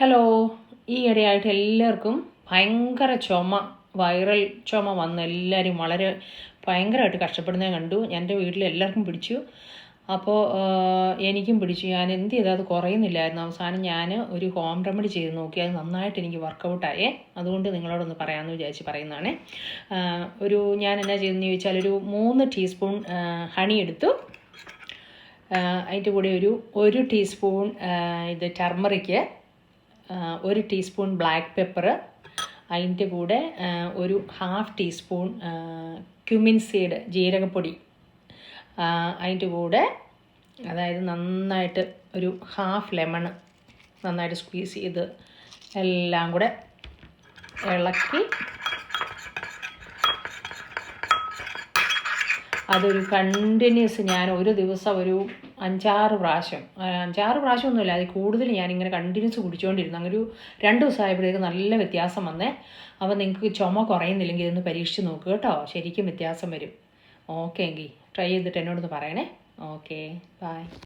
Hello, ഈ ഇടയായിട്ട് എല്ലാവർക്കും ഭയങ്കര വൈറൽ ചുമ വന്ന് എല്ലാവരും വളരെ ഭയങ്കരമായിട്ട് കഷ്ടപ്പെടുന്നത് കണ്ടു. എൻ്റെ വീട്ടിൽ എല്ലാവർക്കും പിടിച്ചു. അപ്പോൾ എനിക്കും പിടിച്ചു. ഞാൻ എന്ത് ചെയ്താൽ അത് കുറയുന്നില്ലായിരുന്നു. അവസാനം ഞാൻ ഒരു ഹോം റെമഡി ചെയ്ത് നോക്കി. അത് നന്നായിട്ട് എനിക്ക് വർക്കൗട്ടായേ. അതുകൊണ്ട് നിങ്ങളോടൊന്ന് പറയാമെന്ന് വിചാരിച്ച് പറയുന്നതാണ്. ഞാൻ എന്നാ ചെയ്തെന്ന് ചോദിച്ചാൽ, ഒരു 3 ടീസ്പൂൺ ഹണി എടുത്തു. അതിൻ്റെ കൂടെ ഒരു ടീസ്പൂൺ ടർമറിക്ക്, 1 ടീസ്പൂൺ ബ്ലാക്ക് പെപ്പർ, അതിൻ്റെ കൂടെ ഒരു 1/2 ടീസ്പൂൺ ക്യുമിൻ സീഡ് ജീരകപ്പൊടി, അതിൻ്റെ കൂടെ അതായത് നന്നായിട്ട് ഒരു 1/2 ലെമൺ നന്നായിട്ട് സ്ക്വീസ് ചെയ്ത് എല്ലാം കൂടെ ഇളക്കി അതൊരു കണ്ടിന്യൂസ് ഞാൻ ഒരു ദിവസം ഒരു 5-6 പ്രാവശ്യമൊന്നുമില്ല, അതിൽ കൂടുതൽ ഞാനിങ്ങനെ കണ്ടിന്യൂസ് കുടിച്ചുകൊണ്ടിരുന്നു. അങ്ങനെ ഒരു 2 ദിവസമായപ്പോഴേക്ക് നല്ല വ്യത്യാസം വന്നേ. അപ്പോൾ നിങ്ങൾക്ക് ചുമ കുറയുന്നില്ലെങ്കിൽ ഇതൊന്ന് പരീക്ഷിച്ച് നോക്കുക കേട്ടോ. ശരിക്കും വ്യത്യാസം വരും. ഓക്കെ എങ്കിൽ ട്രൈ ചെയ്തിട്ട് എന്നോടൊന്ന് പറയണേ. Okay, by.